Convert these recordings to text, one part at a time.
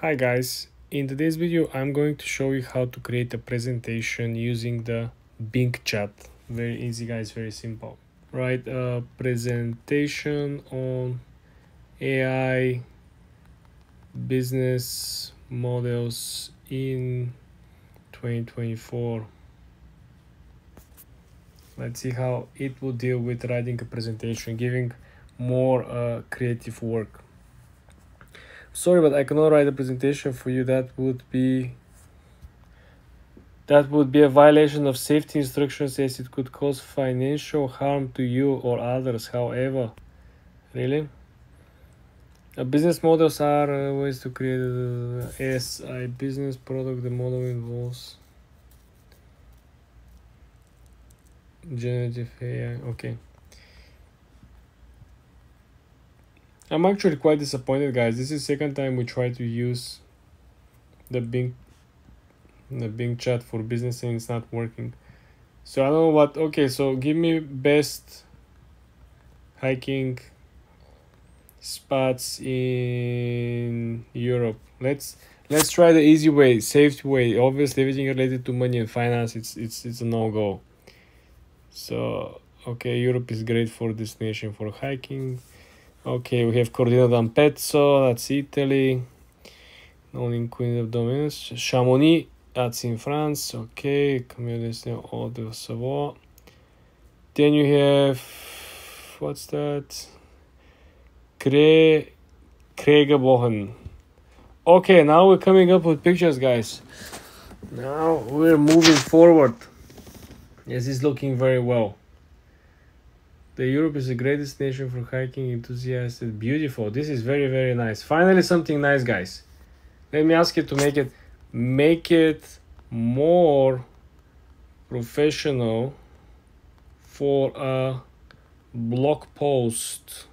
Hi guys, in today's video I'm going to show you how to create a presentation using the Bing chat. Very easy guys, very simple. Write a presentation on AI business models in 2024. Let's see how it will deal with writing a presentation, giving more creative work. Sorry, but I cannot write a presentation for you. That would be a violation of safety instructions as it could cause financial harm to you or others. However, really? Business models are ways to create a business product. The model involves generative AI. Okay. I'm actually quite disappointed, guys. This is the second time we try to use the Bing chat for business and it's not working. So I don't know what. Okay, so give me best hiking spots in Europe. Let's try the easy way, safe way. Obviously, everything related to money and finance, it's a no go. So okay, Europe is great for destination for hiking. Okay, we have Cortina d'Ampezzo, that's Italy. Only Queen of Domains. Chamonix, that's in France. Okay, Camille Destin, Eau de Savoie. Then you have what's that? Kregebogen. Okay, now we're coming up with pictures, guys. Now we're moving forward. Yes, it's looking very well. The Europe is a great destination for hiking enthusiasts. Beautiful. This is very, very nice. Finally, something nice, guys. Let me ask you to make it more professional for a blog post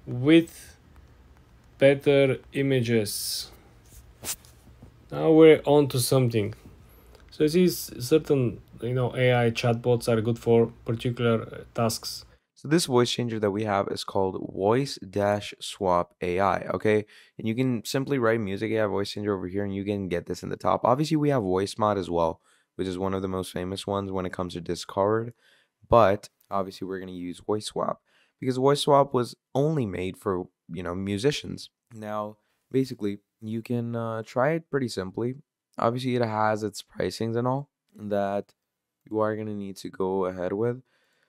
with better images. Now we're on to something. So these certain, AI chatbots are good for particular tasks. So this voice changer that we have is called Voice Dash Swap AI, okay? And you can simply write music AI voice changer over here and you can get this in the top. Obviously, we have voice mod as well, which is one of the most famous ones when it comes to Discord. But obviously, we're going to use voice swap because voice swap was only made for, musicians. Now, basically, you can try it pretty simply. Obviously, it has its pricings and all that you are going to need to go ahead with.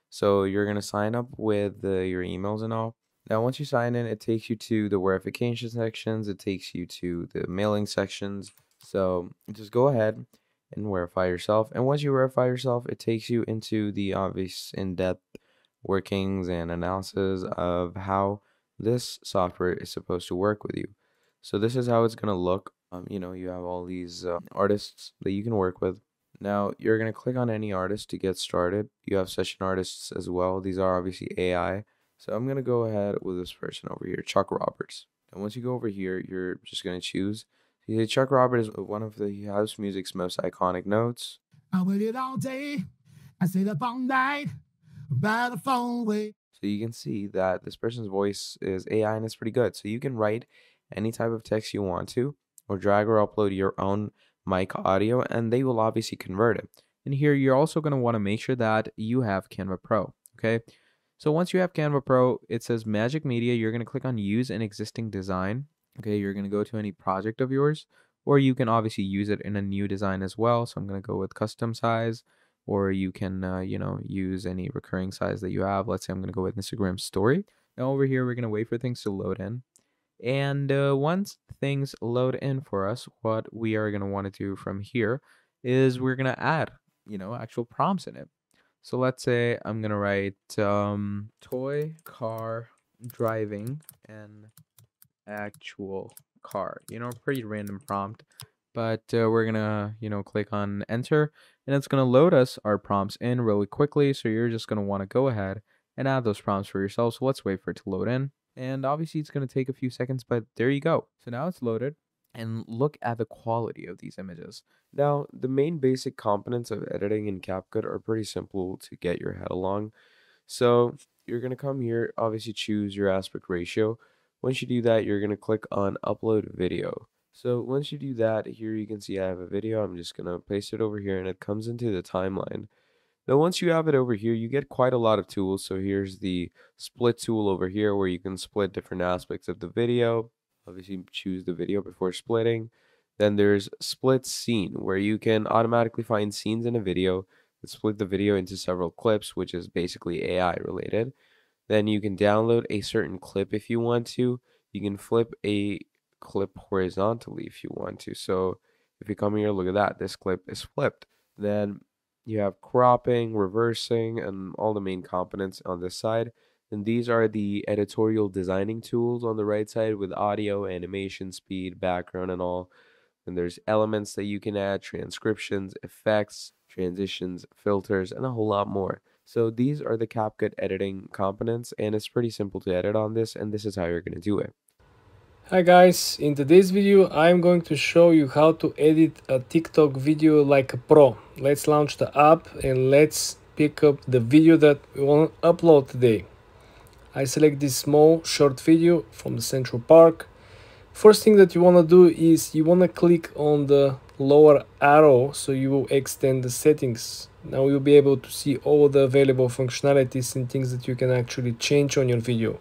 So you're gonna sign up with your emails and all. Now, once you sign in, it takes you to the verification sections. It takes you to the mailing sections. So just go ahead and verify yourself. And once you verify yourself, it takes you into the obvious in-depth workings and analysis of how this software is supposed to work with you. So this is how it's gonna look. You have all these artists that you can work with. Now, you're going to click on any artist to get started. You have session artists as well. These are obviously AI. So I'm going to go ahead with this person over here, Chuck Roberts. And once you go over here, you're just going to choose. You see, Chuck Roberts is one of the house music's most iconic notes. I waited all day. I stayed up all night by the phone way. So you can see that this person's voice is AI and it's pretty good. So you can write any type of text you want to, or drag or upload your own mic audio, and they will obviously convert it. And here you're also going to want to make sure that you have Canva Pro. Okay. So once you have Canva Pro, it says Magic Media. You're going to click on Use an Existing Design. Okay. You're going to go to any project of yours, or you can obviously use it in a new design as well. So I'm going to go with custom size, or you can, use any recurring size that you have. Let's say I'm going to go with Instagram story. Now over here, we're going to wait for things to load in. And once things load in for us, what we are going to want to do from here is we're going to add, actual prompts in it. So let's say I'm going to write toy car driving an actual car, pretty random prompt. But we're going to, click on enter and it's going to load us our prompts in really quickly. So you're just going to want to go ahead and add those prompts for yourself. So let's wait for it to load in. And obviously it's going to take a few seconds, but there you go. So now it's loaded and look at the quality of these images. Now, the main basic components of editing in CapCut are pretty simple to get your head along. So you're going to come here, obviously choose your aspect ratio. Once you do that, you're going to click on upload video. So once you do that, here you can see I have a video. I'm just going to paste it over here and it comes into the timeline. Now, once you have it over here, you get quite a lot of tools. So here's the split tool over here where you can split different aspects of the video. Obviously, choose the video before splitting. Then there's split scene where you can automatically find scenes in a video and split the video into several clips, which is basically AI related. Then you can download a certain clip if you want to. You can flip a clip horizontally if you want to. So if you come here, look at that. This clip is flipped. Then you have cropping, reversing, and all the main components on this side. And these are the editorial designing tools on the right side with audio, animation, speed, background, and all. And there's elements that you can add, transcriptions, effects, transitions, filters, and a whole lot more. So these are the CapCut editing components, and it's pretty simple to edit on this, and this is how you're going to do it. Hi guys, in today's video I'm going to show you how to edit a TikTok video like a pro. Let's launch the app and let's pick up the video that we want to upload today. I select this small short video from the Central Park. First thing that you want to do is you want to click on the lower arrow so you will extend the settings. Now you'll be able to see all the available functionalities and things that you can actually change on your video.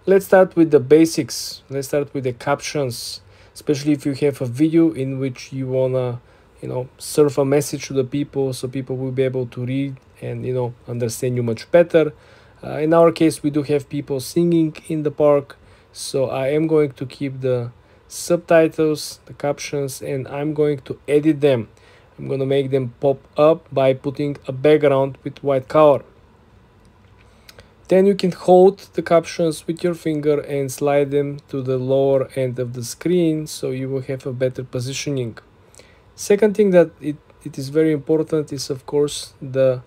Let's start with the basics. Let's start with the captions, especially if you have a video in which you wanna, serve a message to the people so people will be able to read and, understand you much better. In our case, we do have people singing in the park, so I am going to keep the subtitles, the captions, and I'm going to edit them. I'm gonna make them pop up by putting a background with white color. Then you can hold the captions with your finger and slide them to the lower end of the screen so you will have a better positioning. Second thing that it is very important is of course the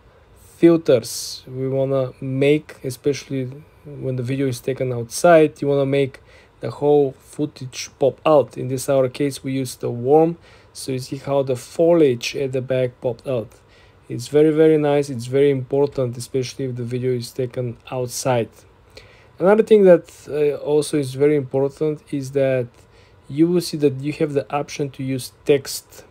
filters. We want to make, especially when the video is taken outside, you want to make the whole footage pop out. In this our case we use the worm, so you see how the foliage at the back popped out. It's very nice. It's very important, especially if the video is taken outside. Another thing that also is very important is that you will see that you have the option to use text.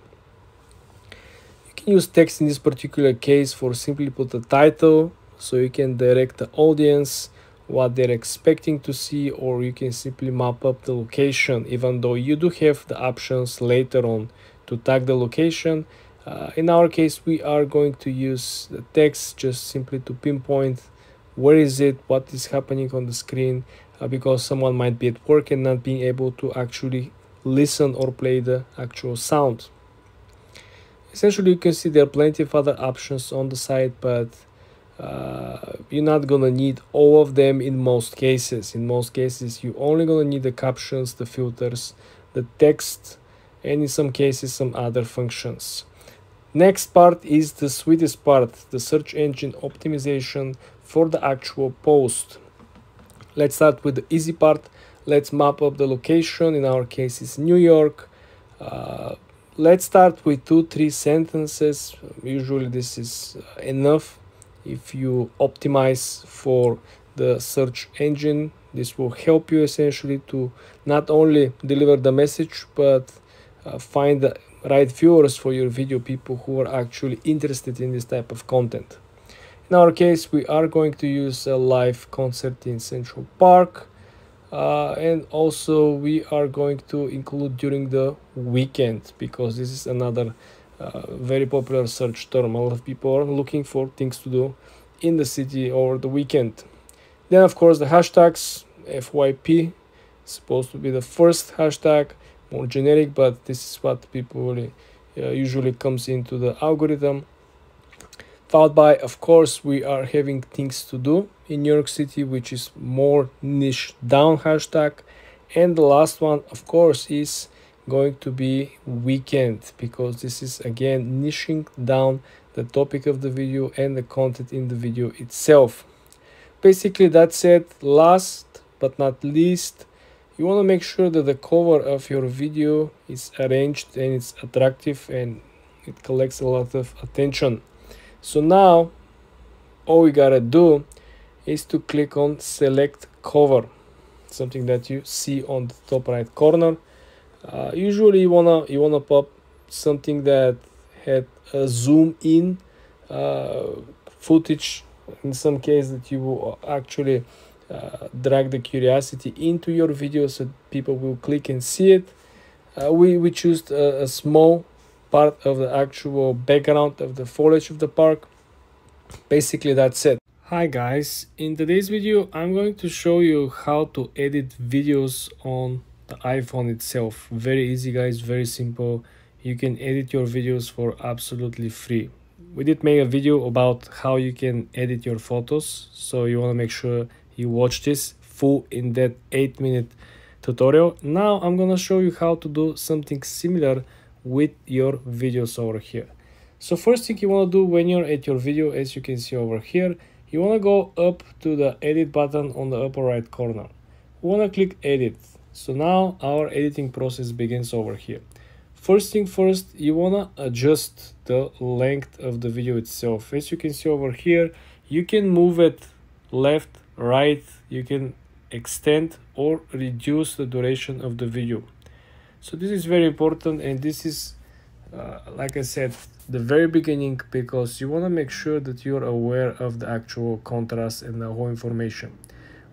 You can use text in this particular case for simply put a title, so you can direct the audience what they're expecting to see, or you can simply map up the location, even though you do have the options later on to tag the location. In our case, we are going to use the text just simply to pinpoint where is it, what is happening on the screen, because someone might be at work and not being able to actually listen or play the actual sound. Essentially, you can see there are plenty of other options on the side, but you're not gonna need all of them in most cases. In most cases, you're only gonna need the captions, the filters, the text, and in some cases, some other functions. Next part is the sweetest part, the search engine optimization for the actual post. Let's start with the easy part. Let's map up the location. In our case, it's New York. Let's start with 2-3 sentences. Usually this is enough. If you optimize for the search engine, this will help you essentially to not only deliver the message, but find the right viewers for your video, people who are actually interested in this type of content. In our case, we are going to use a live concert in Central Park, and also we are going to include during the weekend, because this is another very popular search term. A lot of people are looking for things to do in the city over the weekend. Then of course the hashtags. FYP is supposed to be the first hashtag, more generic, but this is what people really, usually comes into the algorithm. Followed by, of course, we are having things to do in New York City, which is more niche down hashtag. And the last one, of course, is going to be weekend, because this is again niching down the topic of the video and the content in the video itself. Basically that's it. Last but not least, you want to make sure that the cover of your video is arranged and it's attractive and it collects a lot of attention. So now all we gotta do is to click on select cover, something that you see on the top right corner. Usually you wanna pop something that had a zoom in uh, footage. In some case that you will actually drag the curiosity into your video so people will click and see it. We choose a small part of the actual background of the foliage of the park. Basically that's it. Hi guys, in today's video I'm going to show you how to edit videos on the iPhone itself. Very easy guys, very simple. You can edit your videos for absolutely free. We did make a video about how you can edit your photos, so you want to make sure you watch this full in that 8-minute tutorial. Now I'm gonna show you how to do something similar with your videos over here. So first thing you want to do when you're at your video, as you can see over here, you want to go up to the edit button on the upper right corner. We want to click edit. So now our editing process begins over here. First thing first, you want to adjust the length of the video itself. As you can see over here, you can move it left, right, you can extend or reduce the duration of the video. So this is very important, and this is like I said, the very beginning, because you want to make sure that you're aware of the actual contrast and the whole information.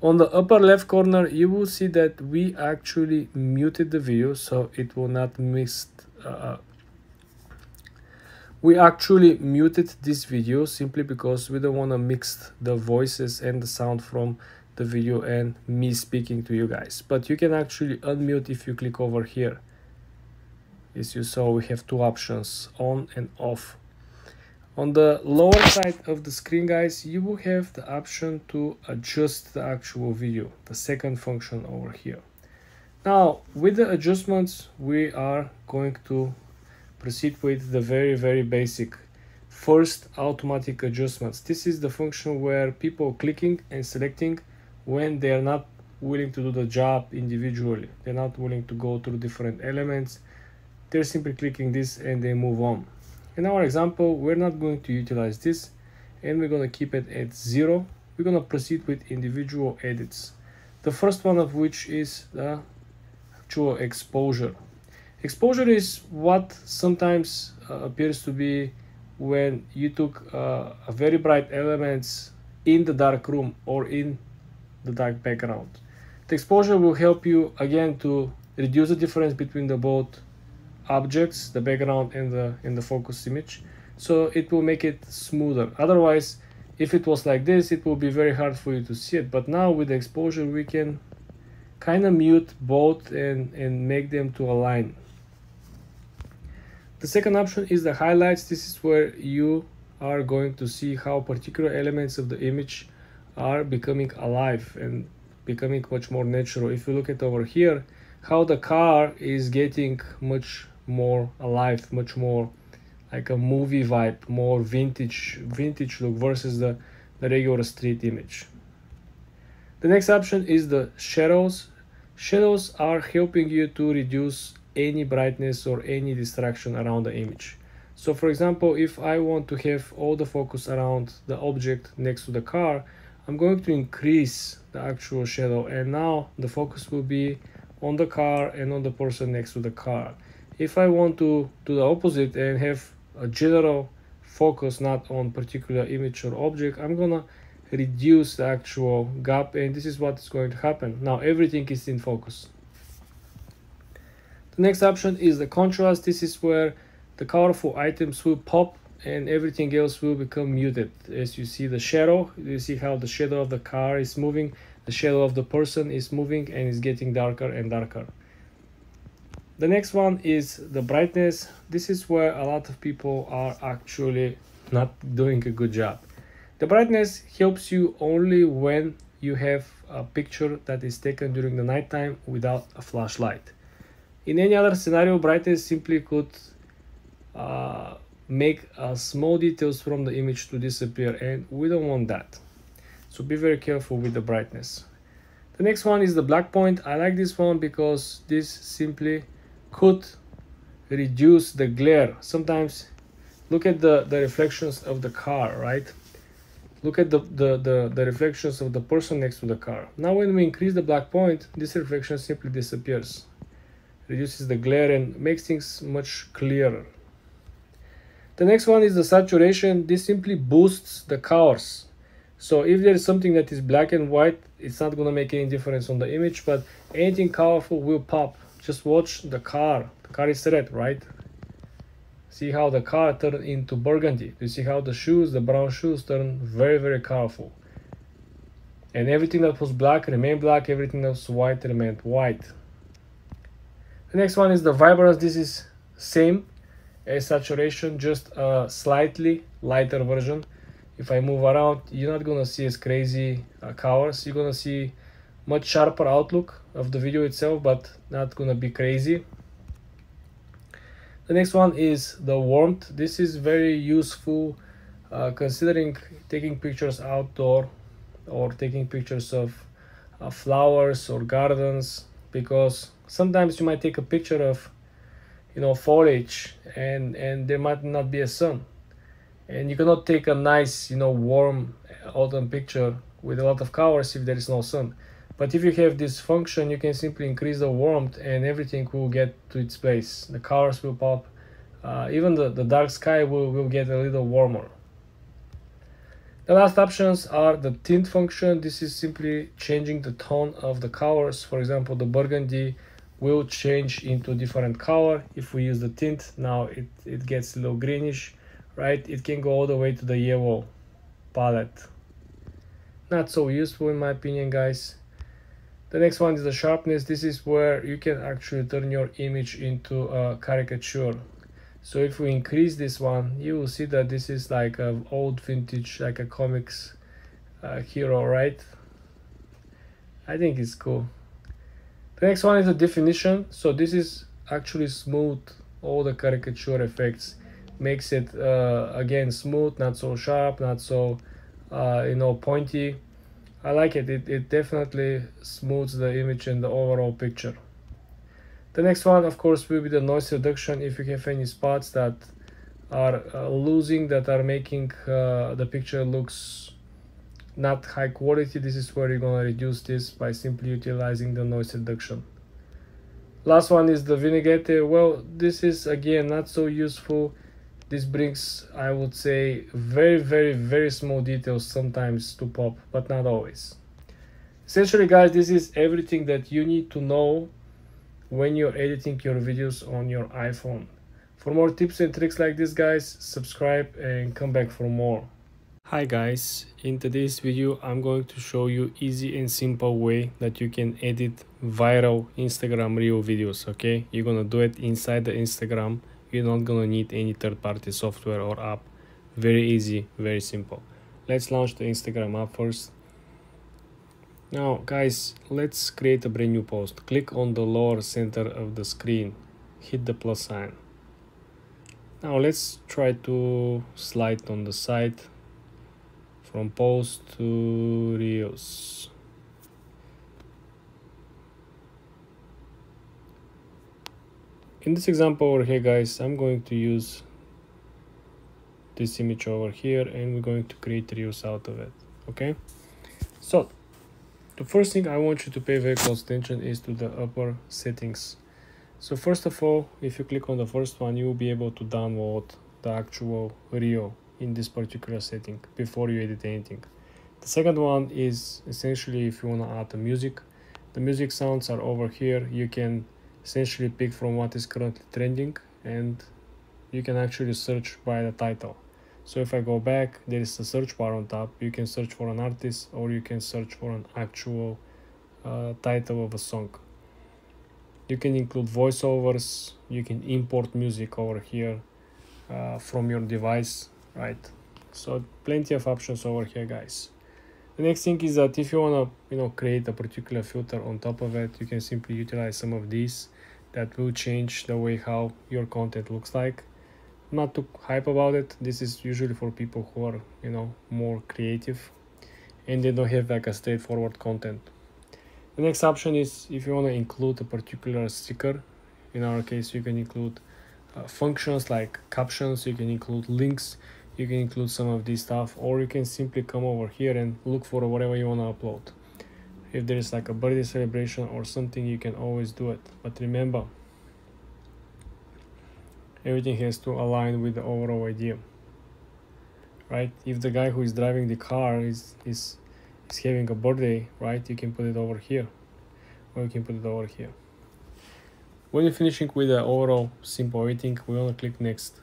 On the upper left corner, you will see that we actually muted the video so it will not mix. We actually muted this video simply because we don't want to mix the voices and the sound from the video and me speaking to you guys. But you can actually unmute if you click over here. As you saw, we have two options, on and off. On the lower side of the screen guys, you will have the option to adjust the actual video, the second function over here. Now with the adjustments, we are going to proceed with the very basic first automatic adjustments. This is the function where people clicking and selecting when they are not willing to do the job individually. They're not willing to go through different elements. They're simply clicking this and they move on. In our example, we're not going to utilize this and we're going to keep it at 0. We're going to proceed with individual edits. The first one of which is the actual exposure. Exposure is what sometimes appears to be when you took a very bright elements in the dark room or in the dark background. The exposure will help you again to reduce the difference between the both objects, the background and the focus image, so it will make it smoother. Otherwise, if it was like this, it will be very hard for you to see it. But now with the exposure, we can kind of mute both and make them to align. The second option is the highlights. This is where you are going to see how particular elements of the image are becoming alive and becoming much more natural. If you look at over here, how the car is getting much more alive, much more like a movie vibe, more vintage look versus the regular street image. The next option is the shadows. Shadows are helping you to reduce any brightness or any distraction around the image. So for example, if I want to have all the focus around the object next to the car, I'm going to increase the actual shadow, and now the focus will be on the car and on the person next to the car. If I want to do the opposite and have a general focus not on particular image or object, I'm gonna reduce the actual gap, and this is what is going to happen. Now everything is in focus. The next option is the contrast. This is where the colorful items will pop and everything else will become muted. As you see the shadow, you see how the shadow of the car is moving, the shadow of the person is moving and is getting darker and darker. The next one is the brightness. This is where a lot of people are actually not doing a good job. The brightness helps you only when you have a picture that is taken during the nighttime without a flashlight. In any other scenario, brightness simply could make small details from the image to disappear, and we don't want that. So be very careful with the brightness. The next one is the black point. I like this one because this simply could reduce the glare. Sometimes look at the reflections of the car, right? Look at the reflections of the person next to the car. Now when we increase the black point, this reflection simply disappears. reduces the glare and makes things much clearer. The next one is the saturation. This simply boosts the colors. So if there is something that is black and white, it's not gonna make any difference on the image, but anything colorful will pop. Just watch the car. The car is red, right? See how the car turned into burgundy. You see how the shoes, the brown shoes, turn very, very colorful. And everything that was black remained black, everything that was white remained white. The next one is the vibrance. This is same as saturation, just a slightly lighter version. If I move around, you're not gonna see as crazy colors. You're gonna see much sharper outlook of the video itself, but not gonna be crazy. The next one is the warmth. This is very useful considering taking pictures outdoor or taking pictures of flowers or gardens, because sometimes you might take a picture of foliage and there might not be a sun, and you cannot take a nice warm autumn picture with a lot of colors if there is no sun. But if you have this function, you can simply increase the warmth and everything will get to its place. The colors will pop, even the dark sky will get a little warmer. The last options are the tint function. This is simply changing the tone of the colors. For example, the burgundy will change into a different color if we use the tint. Now it gets a little greenish, right? It can go all the way to the yellow palette. Not so useful in my opinion, guys. The next one is the sharpness. This is where you can actually turn your image into a caricature. So if we increase this one, you will see that this is like an old vintage, like a comics hero, right? I think it's cool. The next one is the definition. So this is actually smooth all the caricature effects. Makes it again smooth, not so sharp, not so pointy. I like it. It definitely smooths the image and the overall picture. The next one, of course, will be the noise reduction. If you have any spots that are losing, that are making the picture looks not high quality, this is where you're gonna reduce this by simply utilizing the noise reduction. Last one is the vignette. Well, this is again not so useful. This brings, I would say, very, very, very small details sometimes to pop, but not always. Essentially, guys, this is everything that you need to know when you're editing your videos on your iPhone. For more tips and tricks like this, guys, subscribe and come back for more. Hi guys, in today's video I'm going to show you easy and simple way that you can edit viral Instagram reel videos. Okay, you're gonna do it inside the Instagram. You're not gonna need any third-party software or app. Very easy, very simple. Let's launch the Instagram app first. Now guys, let's create a brand new post. Click on the lower center of the screen, hit the plus sign. Now let's try to slide on the side from post to reels. In this example over here, guys, I'm going to use this image over here and we're going to create reels out of it. Okay, so the first thing I want you to pay very close attention is to the upper settings. So first of all, if you click on the first one, you will be able to download the actual reel in this particular setting before you edit anything. The second one is essentially if you want to add the music. The music sounds are over here. You can essentially pick from what is currently trending and you can actually search by the title. So if I go back, there is a search bar on top. You can search for an artist or you can search for an actual title of a song. You can include voiceovers. You can import music over here from your device, right? So plenty of options over here, guys. The next thing is that if you want to create a particular filter on top of it, you can simply utilize some of these that will change the way how your content looks like. Not too hype about it. This is usually for people who are more creative and they don't have like a straightforward content. The next option is if you want to include a particular sticker. In our case, you can include functions like captions, you can include links, you can include some of this stuff, or you can simply come over here and look for whatever you want to upload. If there is like a birthday celebration or something, you can always do it. But remember, Everything has to align with the overall idea, right? If the guy who is driving the car is having a birthday, right, you can put it over here, or you can put it over here. When you're finishing with the overall simple everything, we want to click next.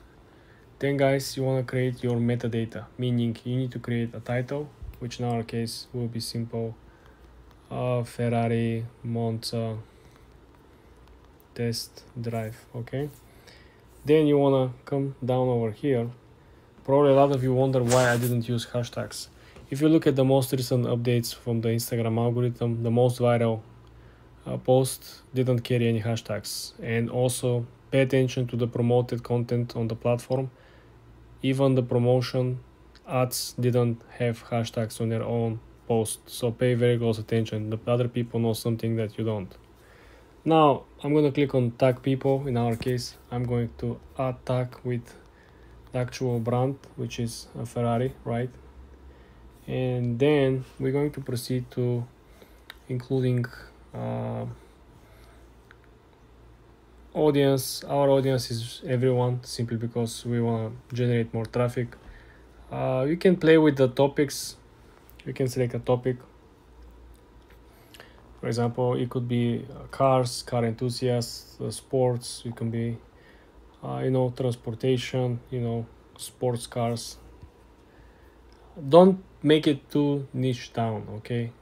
Then guys, you want to create your metadata, meaning you need to create a title, which in our case will be simple Ferrari Monza test drive. Okay, then you want to come down over here. Probably a lot of you wonder why I didn't use hashtags. If you look at the most recent updates from the Instagram algorithm, the most viral post didn't carry any hashtags. And also pay attention to the promoted content on the platform. Even the promotion ads didn't have hashtags on their own post, so pay very close attention. The other people know something that you don't. Now I'm going to click on tag people. In our case, I'm going to add tag with the actual brand, which is a Ferrari, right? And then we're going to proceed to including audience. Our audience is everyone, simply because we want to generate more traffic. You can play with the topics. You can select a topic. For example, it could be cars, car enthusiasts, sports. It can be transportation, sports cars. Don't make it too niche down, okay?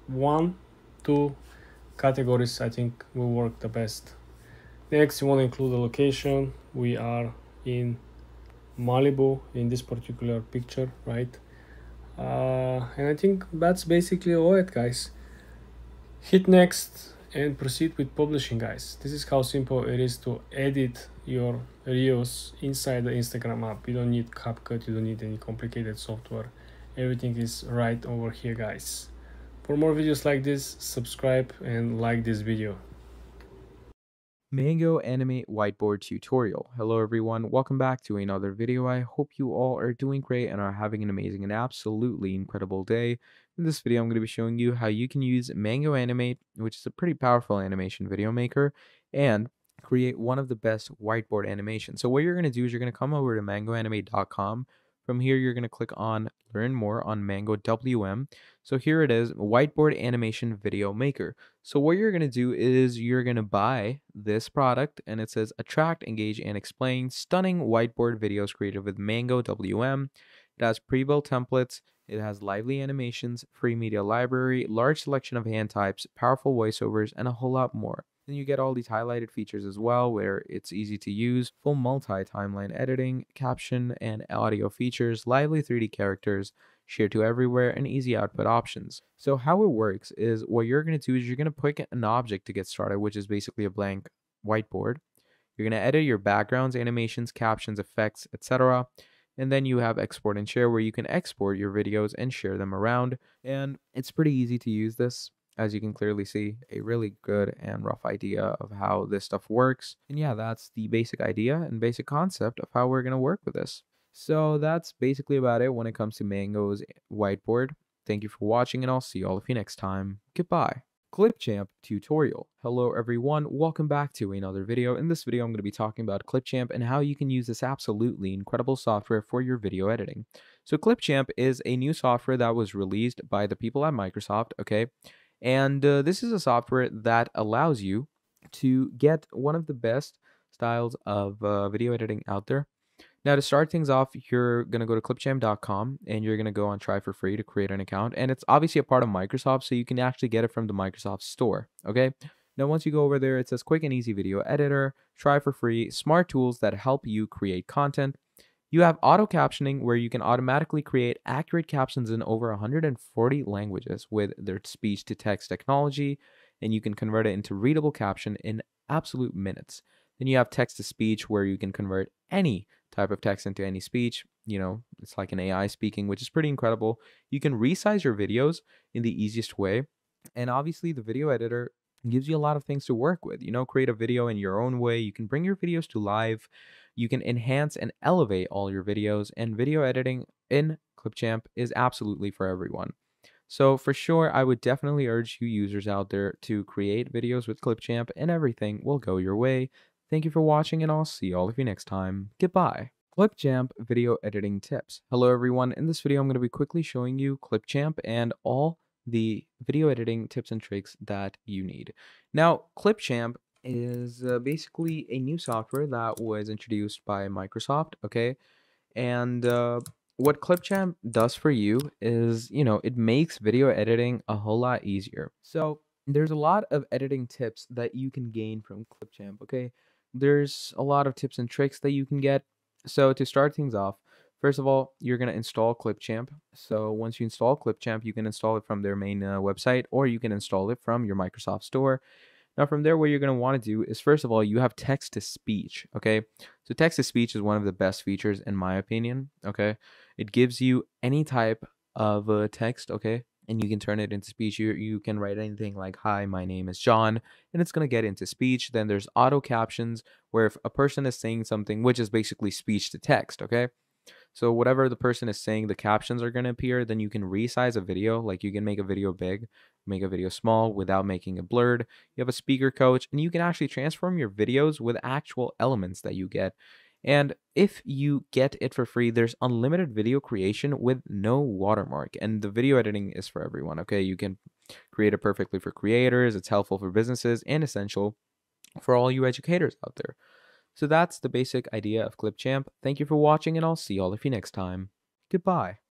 1, 2 categories I think will work the best. Next, you want to include the location. We are in Malibu in this particular picture, right? And I think that's basically all it, guys. Hit next and proceed with publishing, guys. This is how simple it is to edit your reels inside the Instagram app. You don't need CapCut, you don't need any complicated software. Everything is right over here, guys. For more videos like this, subscribe and like this video. Mango Animate Whiteboard Tutorial. Hello everyone, welcome back to another video. I hope you all are doing great and are having an amazing and absolutely incredible day. In this video, I'm going to be showing you how you can use Mango Animate, which is a pretty powerful animation video maker, and create one of the best whiteboard animations. So what you're going to do is you're going to come over to mangoanimate.com. From here, you're going to click on Learn More on Mango WM. So here it is, Whiteboard Animation Video Maker. So what you're going to do is you're going to buy this product, and it says Attract, Engage, and Explain Stunning Whiteboard Videos created with Mango WM. It has pre-built templates. It has lively animations, free media library, large selection of hand types, powerful voiceovers, and a whole lot more. Then you get all these highlighted features as well, where it's easy to use, full multi-timeline editing, caption and audio features, lively 3D characters, share to everywhere, and easy output options. So how it works is what you're going to do is you're going to pick an object to get started, which is basically a blank whiteboard. You're going to edit your backgrounds, animations, captions, effects, etc. And then you have export and share, where you can export your videos and share them around. And it's pretty easy to use this. As you can clearly see, a really good and rough idea of how this stuff works. And yeah, that's the basic idea and basic concept of how we're going to work with this. So that's basically about it when it comes to Mango's whiteboard. Thank you for watching, and I'll see all of you next time. Goodbye. Clipchamp tutorial. Hello everyone, welcome back to another video. In this video, I'm going to be talking about Clipchamp and how you can use this absolutely incredible software for your video editing. So Clipchamp is a new software that was released by the people at Microsoft, okay? And this is a software that allows you to get one of the best styles of video editing out there. Now, to start things off, you're going to go to clipchamp.com and you're going to go on Try for Free to create an account. And it's obviously a part of Microsoft, so you can actually get it from the Microsoft store, okay? Now, once you go over there, it says Quick and Easy Video Editor, Try for Free, Smart Tools that help you create content. You have auto captioning, where you can automatically create accurate captions in over 140 languages with their speech to text technology, and you can convert it into readable caption in absolute minutes. Then you have text to speech, where you can convert any type of text into any speech. It's like an AI speaking, which is pretty incredible. You can resize your videos in the easiest way. And obviously the video editor gives you a lot of things to work with. Create a video in your own way. You can bring your videos to life. You can enhance and elevate all your videos, and video editing in Clipchamp is absolutely for everyone. So for sure, I would definitely urge you users out there to create videos with Clipchamp, and everything will go your way. Thank you for watching, and I'll see all of you next time. Goodbye. Clipchamp video editing tips. Hello everyone. In this video, I'm going to be quickly showing you Clipchamp and all the video editing tips and tricks that you need. Now, Clipchamp is basically a new software that was introduced by Microsoft, okay? And what Clipchamp does for you is, it makes video editing a whole lot easier. So there's a lot of editing tips that you can gain from Clipchamp, okay? There's a lot of tips and tricks that you can get. So to start things off, first of all, you're going to install Clipchamp. So once you install Clipchamp, you can install it from their main website, or you can install it from your Microsoft Store. Now, from there, what you're going to want to do is, first of all, you have text to speech, okay? So text to speech is one of the best features, in my opinion, okay? It gives you any type of text, okay? And you can turn it into speech. You can write anything like, hi, my name is John, and it's going to get into speech. Then there's auto captions, where if a person is saying something, which is basically speech to text, okay? So whatever the person is saying, the captions are going to appear. Then you can resize a video. Like you can make a video big, make a video small without making it blurred. You have a speaker coach, and you can actually transform your videos with actual elements that you get. And if you get it for free, there's unlimited video creation with no watermark. And the video editing is for everyone, okay? You can create it perfectly for creators. It's helpful for businesses and essential for all you educators out there. So that's the basic idea of Clipchamp. Thank you for watching, and I'll see all of you next time. Goodbye.